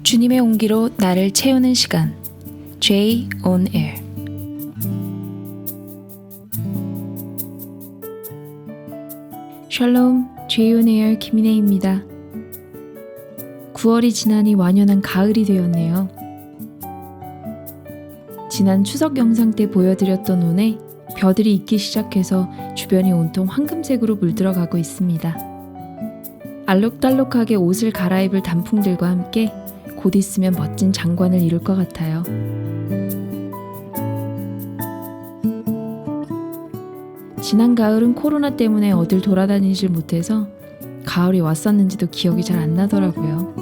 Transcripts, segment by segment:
주님의 온기로 나를 채우는 시간 J on Air. 샬롬, J on Air 김인혜입니다. 9월이 지나니 완연한 가을이 되었네요. 지난 추석 영상 때 보여드렸던 논에 벼들이 익기 시작해서 주변이 온통 황금색으로 물들어가고 있습니다. 알록달록하게 옷을 갈아입을 단풍들과 함께 곧 있으면 멋진 장관을 이룰 것 같아요. 지난 가을은 코로나 때문에 어딜 돌아다니질 못해서 가을이 왔었는지도 기억이 잘 안 나더라고요.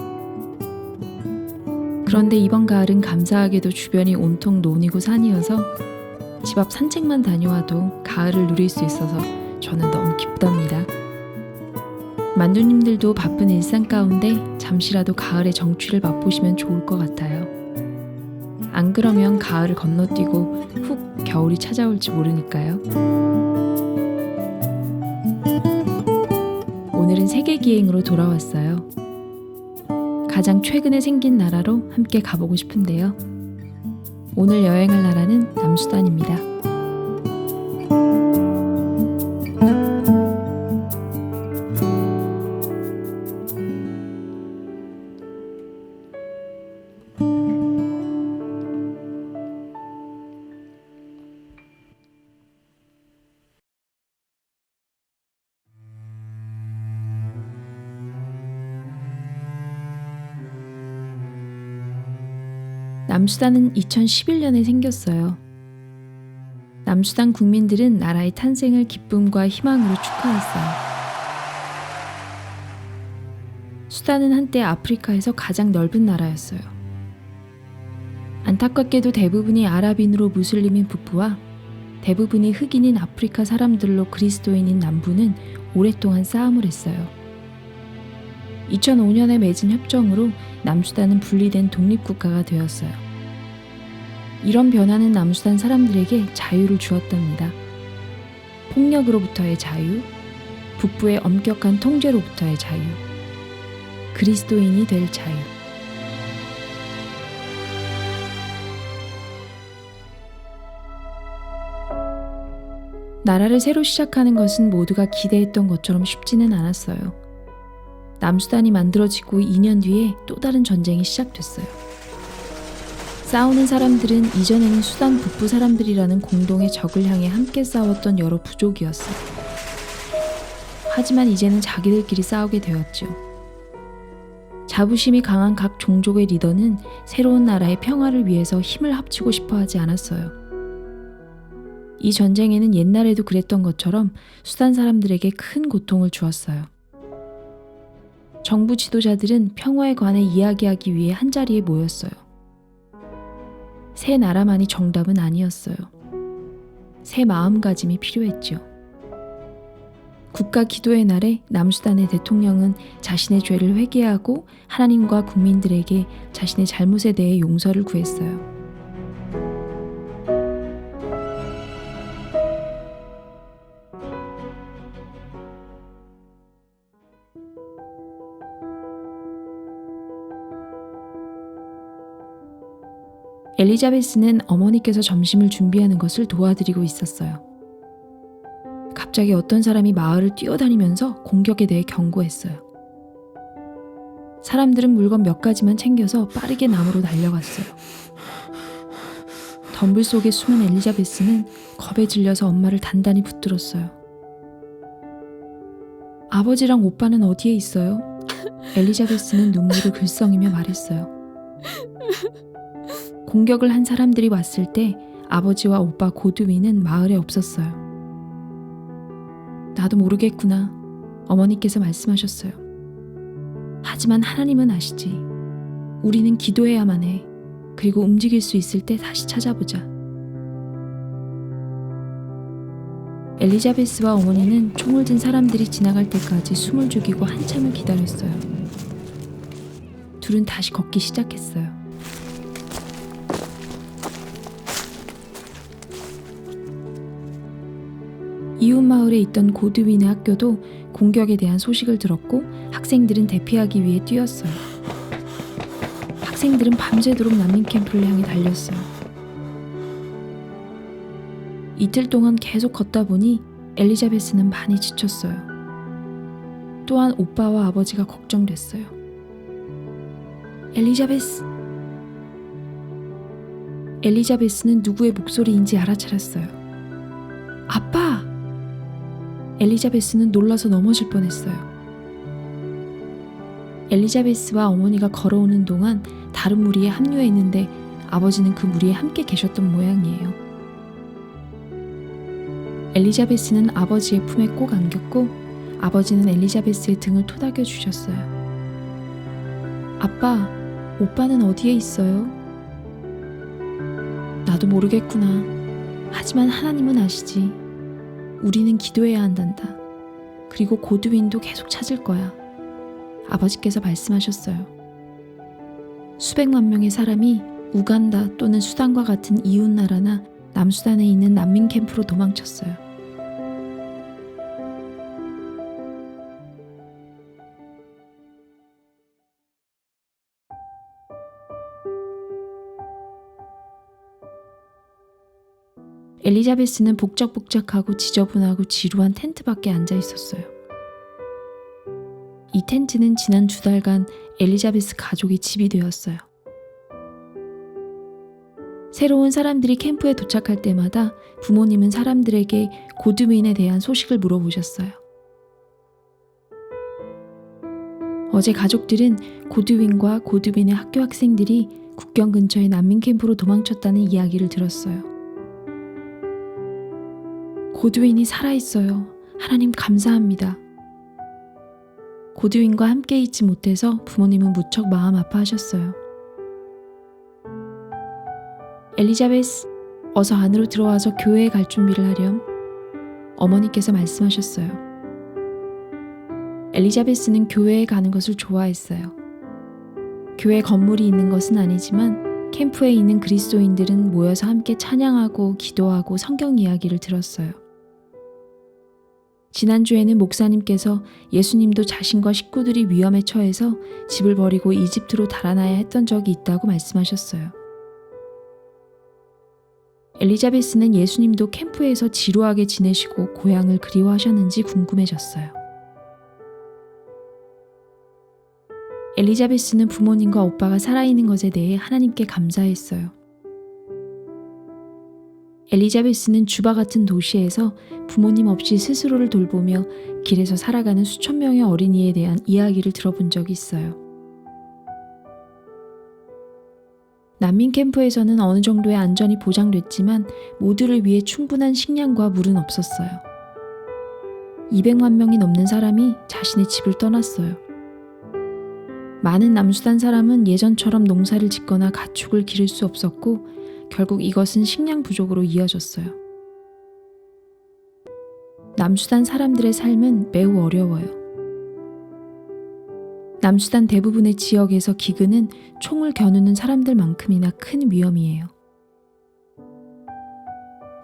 그런데 이번 가을은 감사하게도 주변이 온통 논이고 산이어서 집 앞 산책만 다녀와도 가을을 누릴 수 있어서 저는 너무 기쁘답니다. 만두님들도 바쁜 일상 가운데 잠시라도 가을의 정취를 맛보시면 좋을 것 같아요. 안 그러면 가을을 건너뛰고 훅 겨울이 찾아올지 모르니까요. 오늘은 세계기행으로 돌아왔어요. 가장 최근에 생긴 나라로 함께 가보고 싶은데요. 오늘 여행할 나라는 남수단입니다. 남수단은 2011년에 생겼어요. 남수단 국민들은 나라의 탄생을 기쁨과 희망으로 축하했어요. 수단은 한때 아프리카에서 가장 넓은 나라였어요. 안타깝게도 대부분이 아랍인으로 무슬림인 북부와 대부분이 흑인인 아프리카 사람들로 그리스도인인 남부는 오랫동안 싸움을 했어요. 2005년에 맺은 협정으로 남수단은 분리된 독립국가가 되었어요. 이런 변화는 남수단 사람들에게 자유를 주었답니다. 폭력으로부터의 자유, 북부의 엄격한 통제로부터의 자유, 그리스도인이 될 자유. 나라를 새로 시작하는 것은 모두가 기대했던 것처럼 쉽지는 않았어요. 남수단이 만들어지고 2년 뒤에 또 다른 전쟁이 시작됐어요. 싸우는 사람들은 이전에는 수단 북부 사람들이라는 공동의 적을 향해 함께 싸웠던 여러 부족이었어요. 하지만 이제는 자기들끼리 싸우게 되었죠. 자부심이 강한 각 종족의 리더는 새로운 나라의 평화를 위해서 힘을 합치고 싶어 하지 않았어요. 이 전쟁에는 옛날에도 그랬던 것처럼 수단 사람들에게 큰 고통을 주었어요. 정부 지도자들은 평화에 관해 이야기하기 위해 한자리에 모였어요. 새 나라만이 정답은 아니었어요. 새 마음가짐이 필요했죠. 국가 기도의 날에 남수단의 대통령은 자신의 죄를 회개하고 하나님과 국민들에게 자신의 잘못에 대해 용서를 구했어요. 엘리자베스는 어머니께서 점심을 준비하는 것을 도와드리고 있었어요. 갑자기 어떤 사람이 마을을 뛰어다니면서 공격에 대해 경고했어요. 사람들은 물건 몇 가지만 챙겨서 빠르게 나무로 달려갔어요. 덤불 속에 숨은 엘리자베스는 겁에 질려서 엄마를 단단히 붙들었어요. 아버지랑 오빠는 어디에 있어요? 엘리자베스는 눈물을 글썽이며 말했어요. 공격을 한 사람들이 왔을 때 아버지와 오빠 고두위는 마을에 없었어요. 나도 모르겠구나. 어머니께서 말씀하셨어요. 하지만 하나님은 아시지. 우리는 기도해야만 해. 그리고 움직일 수 있을 때 다시 찾아보자. 엘리자베스와 어머니는 총을 든 사람들이 지나갈 때까지 숨을 죽이고 한참을 기다렸어요. 둘은 다시 걷기 시작했어요. 이웃 마을에 있던 고드윈의 학교도 공격에 대한 소식을 들었고 학생들은 대피하기 위해 뛰었어요. 학생들은 밤새도록 난민 캠프를 향해 달렸어요. 이틀 동안 계속 걷다 보니 엘리자베스는 많이 지쳤어요. 또한 오빠와 아버지가 걱정됐어요. 엘리자베스는 누구의 목소리인지 알아차렸어요. 아빠! 엘리자베스는 놀라서 넘어질 뻔했어요. 엘리자베스와 어머니가 걸어오는 동안 다른 무리에 합류했는데 아버지는 그 무리에 함께 계셨던 모양이에요. 엘리자베스는 아버지의 품에 꼭 안겼고 아버지는 엘리자베스의 등을 토닥여 주셨어요. 아빠, 오빠는 어디에 있어요? 나도 모르겠구나. 하지만 하나님은 아시지. 우리는 기도해야 한단다. 그리고 고드윈도 계속 찾을 거야. 아버지께서 말씀하셨어요. 수백만 명의 사람이 우간다 또는 수단과 같은 이웃 나라나 남수단에 있는 난민 캠프로 도망쳤어요. 엘리자베스는 복작복작하고 지저분하고 지루한 텐트 밖에 앉아 있었어요. 이 텐트는 지난 2달간 엘리자베스 가족의 집이 되었어요. 새로운 사람들이 캠프에 도착할 때마다 부모님은 사람들에게 고드윈에 대한 소식을 물어보셨어요. 어제 가족들은 고드윈과 고드윈의 학교 학생들이 국경 근처의 난민 캠프로 도망쳤다는 이야기를 들었어요. 고드윈이 살아있어요. 하나님 감사합니다. 고드윈과 함께 있지 못해서 부모님은 무척 마음 아파하셨어요. 엘리자베스, 어서 안으로 들어와서 교회에 갈 준비를 하렴. 어머니께서 말씀하셨어요. 엘리자베스는 교회에 가는 것을 좋아했어요. 교회 건물이 있는 것은 아니지만 캠프에 있는 그리스도인들은 모여서 함께 찬양하고 기도하고 성경 이야기를 들었어요. 지난주에는 목사님께서 예수님도 자신과 식구들이 위험에 처해서 집을 버리고 이집트로 달아나야 했던 적이 있다고 말씀하셨어요. 엘리자베스는 예수님도 캠프에서 지루하게 지내시고 고향을 그리워하셨는지 궁금해졌어요. 엘리자베스는 부모님과 오빠가 살아있는 것에 대해 하나님께 감사했어요. 엘리자베스는 주바 같은 도시에서 부모님 없이 스스로를 돌보며 길에서 살아가는 수천 명의 어린이에 대한 이야기를 들어본 적이 있어요. 난민 캠프에서는 어느 정도의 안전이 보장됐지만 모두를 위해 충분한 식량과 물은 없었어요. 200만 명이 넘는 사람이 자신의 집을 떠났어요. 많은 남수단 사람은 예전처럼 농사를 짓거나 가축을 기를 수 없었고 결국 이것은 식량 부족으로 이어졌어요. 남수단 사람들의 삶은 매우 어려워요. 남수단 대부분의 지역에서 기근은 총을 겨누는 사람들만큼이나 큰 위험이에요.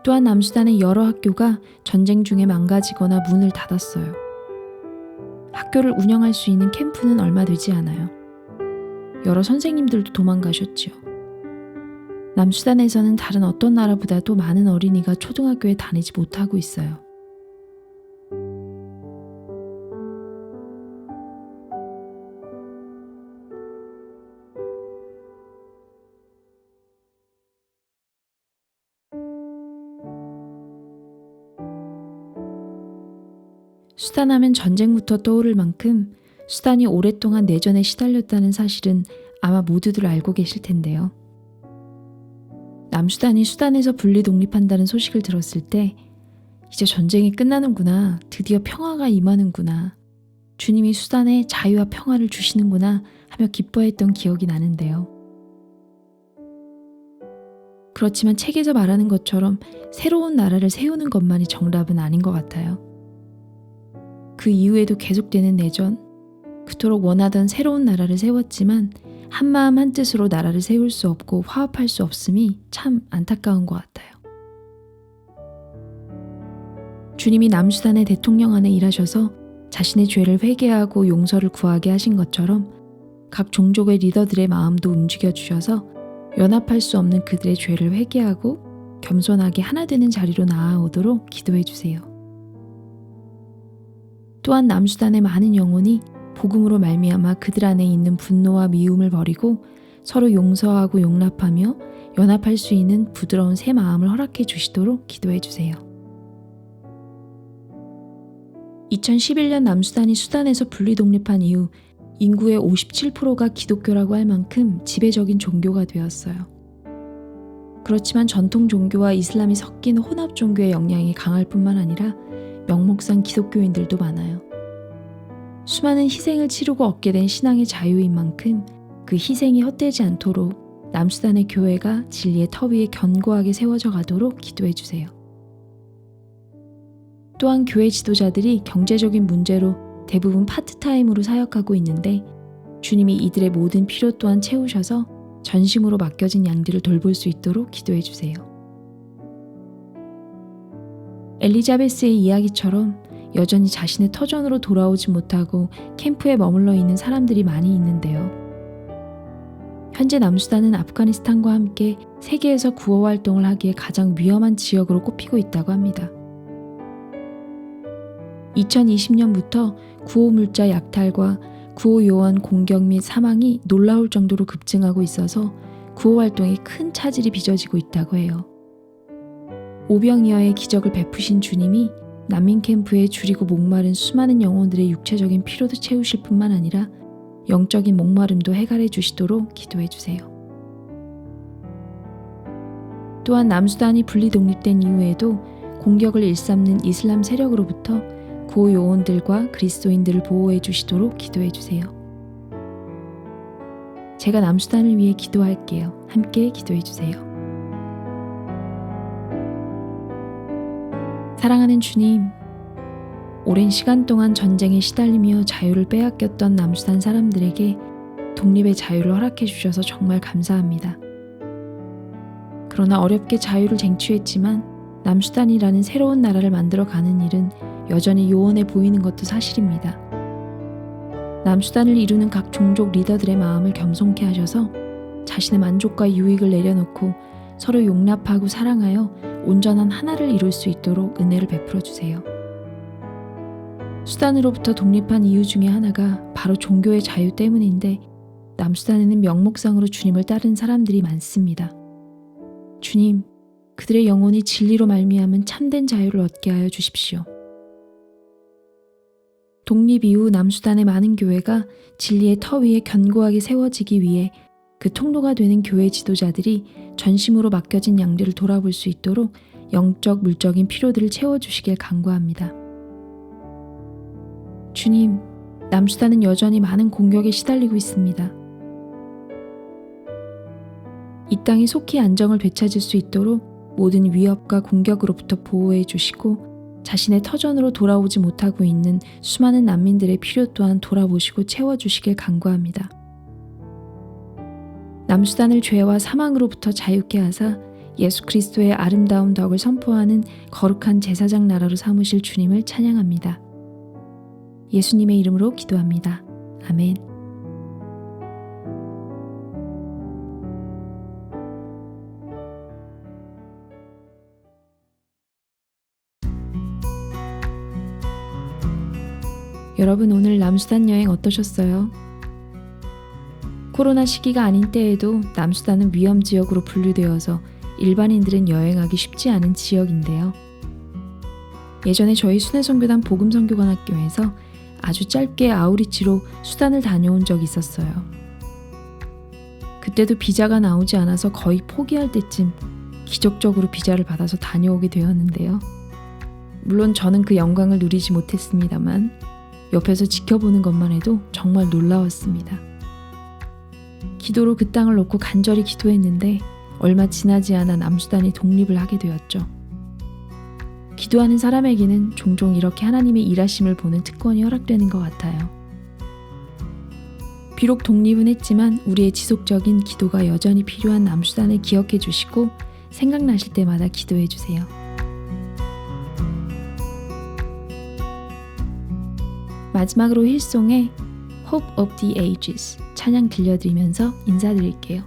또한 남수단의 여러 학교가 전쟁 중에 망가지거나 문을 닫았어요. 학교를 운영할 수 있는 캠프는 얼마 되지 않아요. 여러 선생님들도 도망가셨지요. 남수단에서는 다른 어떤 나라보다도 많은 어린이가 초등학교에 다니지 못하고 있어요. 수단하면 전쟁부터 떠오를 만큼 수단이 오랫동안 내전에 시달렸다는 사실은 아마 모두들 알고 계실 텐데요. 남수단이 수단에서 분리 독립한다는 소식을 들었을 때 이제 전쟁이 끝나는구나, 드디어 평화가 임하는구나, 주님이 수단에 자유와 평화를 주시는구나 하며 기뻐했던 기억이 나는데요. 그렇지만 책에서 말하는 것처럼 새로운 나라를 세우는 것만이 정답은 아닌 것 같아요. 그 이후에도 계속되는 내전, 그토록 원하던 새로운 나라를 세웠지만 한마음 한뜻으로 나라를 세울 수 없고 화합할 수 없음이 참 안타까운 것 같아요. 주님이 남수단의 대통령 안에 일하셔서 자신의 죄를 회개하고 용서를 구하게 하신 것처럼 각 종족의 리더들의 마음도 움직여 주셔서 연합할 수 없는 그들의 죄를 회개하고 겸손하게 하나 되는 자리로 나아오도록 기도해 주세요. 또한 남수단의 많은 영혼이 복음으로 말미암아 그들 안에 있는 분노와 미움을 버리고 서로 용서하고 용납하며 연합할 수 있는 부드러운 새 마음을 허락해 주시도록 기도해 주세요. 2011년 남수단이 수단에서 분리 독립한 이후 인구의 57%가 기독교라고 할 만큼 지배적인 종교가 되었어요. 그렇지만 전통 종교와 이슬람이 섞인 혼합 종교의 영향이 강할 뿐만 아니라 명목상 기독교인들도 많아요. 수많은 희생을 치르고 얻게 된 신앙의 자유인 만큼 그 희생이 헛되지 않도록 남수단의 교회가 진리의 터 위에 견고하게 세워져 가도록 기도해 주세요. 또한 교회 지도자들이 경제적인 문제로 대부분 파트타임으로 사역하고 있는데 주님이 이들의 모든 필요 또한 채우셔서 전심으로 맡겨진 양들을 돌볼 수 있도록 기도해 주세요. 엘리자베스의 이야기처럼 여전히 자신의 터전으로 돌아오지 못하고 캠프에 머물러 있는 사람들이 많이 있는데요. 현재 남수단은 아프가니스탄과 함께 세계에서 구호 활동을 하기에 가장 위험한 지역으로 꼽히고 있다고 합니다. 2020년부터 구호 물자 약탈과 구호 요원 공격 및 사망이 놀라울 정도로 급증하고 있어서 구호 활동에 큰 차질이 빚어지고 있다고 해요. 오병이어의 기적을 베푸신 주님이 난민 캠프에 줄이고 목마른 수많은 영혼들의 육체적인 피로도 채우실 뿐만 아니라 영적인 목마름도 해결해 주시도록 기도해 주세요. 또한 남수단이 분리 독립된 이후에도 공격을 일삼는 이슬람 세력으로부터 구호 요원들과 그리스도인들을 보호해 주시도록 기도해 주세요. 제가 남수단을 위해 기도할게요. 함께 기도해 주세요. 사랑하는 주님, 오랜 시간 동안 전쟁에 시달리며 자유를 빼앗겼던 남수단 사람들에게 독립의 자유를 허락해 주셔서 정말 감사합니다. 그러나 어렵게 자유를 쟁취했지만 남수단이라는 새로운 나라를 만들어가는 일은 여전히 요원해 보이는 것도 사실입니다. 남수단을 이루는 각 종족 리더들의 마음을 겸손케 하셔서 자신의 만족과 유익을 내려놓고 서로 용납하고 사랑하여 온전한 하나를 이룰 수 있도록 은혜를 베풀어 주세요. 수단으로부터 독립한 이유 중에 하나가 바로 종교의 자유 때문인데 남수단에는 명목상으로 주님을 따르는 사람들이 많습니다. 주님, 그들의 영혼이 진리로 말미암은 참된 자유를 얻게 하여 주십시오. 독립 이후 남수단의 많은 교회가 진리의 터 위에 견고하게 세워지기 위해 그 통로가 되는 교회 지도자들이 전심으로 맡겨진 양들을 돌아볼 수 있도록 영적, 물적인 필요들을 채워주시길 간구합니다. 주님, 남수단은 여전히 많은 공격에 시달리고 있습니다. 이 땅이 속히 안정을 되찾을 수 있도록 모든 위협과 공격으로부터 보호해 주시고 자신의 터전으로 돌아오지 못하고 있는 수많은 난민들의 필요 또한 돌아보시고 채워주시길 간구합니다. 남수단을 죄와 사망으로부터 자유케 하사 예수 그리스도의 아름다운 덕을 선포하는 거룩한 제사장 나라로 삼으실 주님을 찬양합니다. 예수님의 이름으로 기도합니다. 아멘. 여러분, 오늘 남수단 여행 어떠셨어요? 코로나 시기가 아닌 때에도 남수단은 위험지역으로 분류되어서 일반인들은 여행하기 쉽지 않은 지역인데요. 예전에 저희 순회선교단 복음선교관학교에서 아주 짧게 아우리치로 수단을 다녀온 적이 있었어요. 그때도 비자가 나오지 않아서 거의 포기할 때쯤 기적적으로 비자를 받아서 다녀오게 되었는데요. 물론 저는 그 영광을 누리지 못했습니다만 옆에서 지켜보는 것만 해도 정말 놀라웠습니다. 기도로 그 땅을 놓고 간절히 기도했는데 얼마 지나지 않아 남수단이 독립을 하게 되었죠. 기도하는 사람에게는 종종 이렇게 하나님의 일하심을 보는 특권이 허락되는 것 같아요. 비록 독립은 했지만 우리의 지속적인 기도가 여전히 필요한 남수단을 기억해 주시고 생각나실 때마다 기도해 주세요. 마지막으로 힐송의 Hope of the Ages 찬양 들려드리면서 인사드릴게요.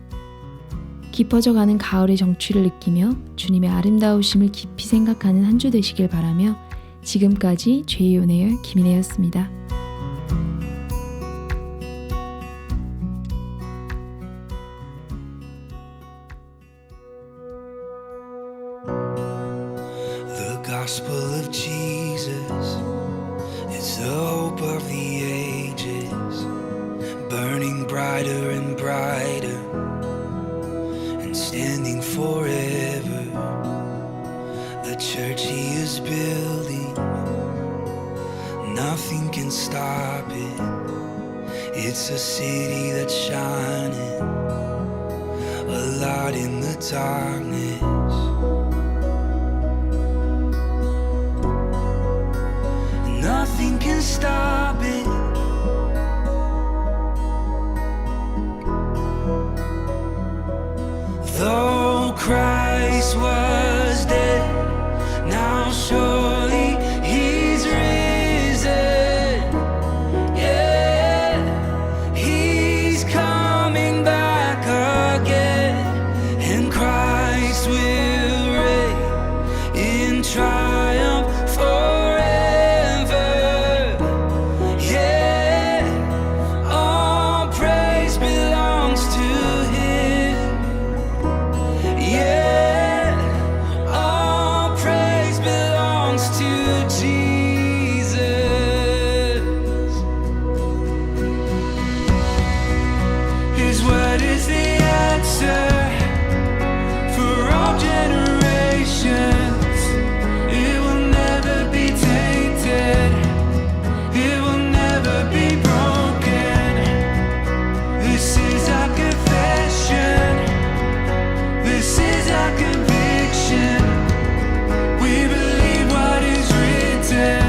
깊어져 가는 가을의 정취를 느끼며 주님의 아름다우심을 깊이 생각하는 한 주 되시길 바라며 지금까지 제이온에어 김인혜였습니다. The gospel of Jesus is the hope of the ages, burning brighter and brighter and standing forever. The church he is building, nothing can stop it. It's a city that's shining, a light in the darkness. Nothing can stop it. Though Christ was dead, now surely he's risen. Yeah, he's coming back again, and Christ will reign in triumph forever. Yeah, all praise belongs to him. Yeah, all praise belongs to Jesus. His word is the answer for all generations. It will never be tainted. It will never be broken. This is our confession. This is our conviction. We believe what is written.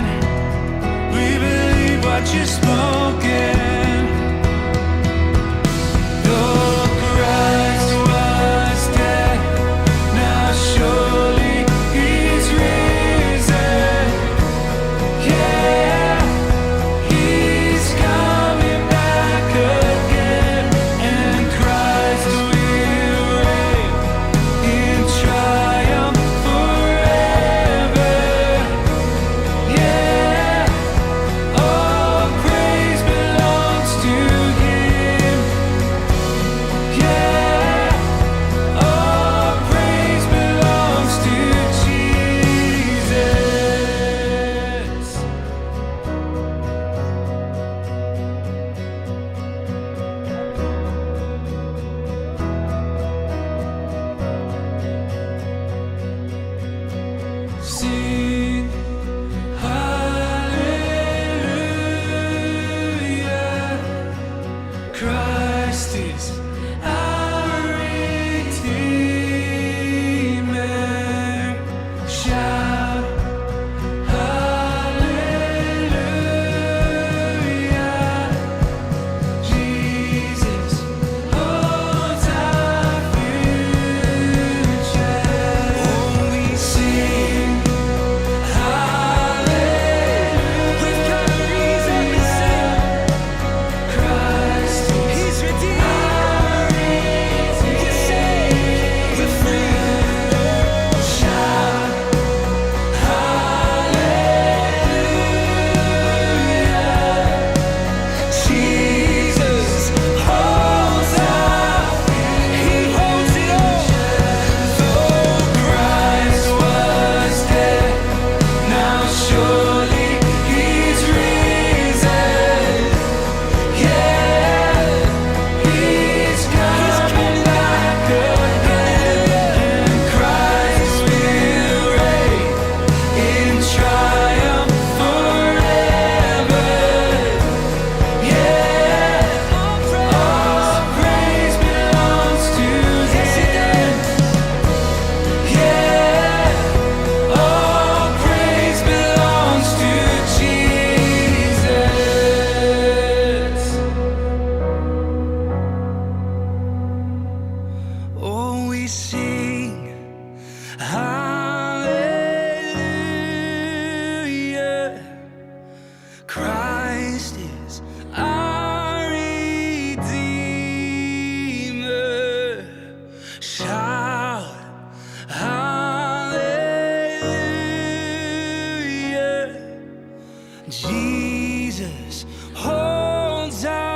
Jesus holds our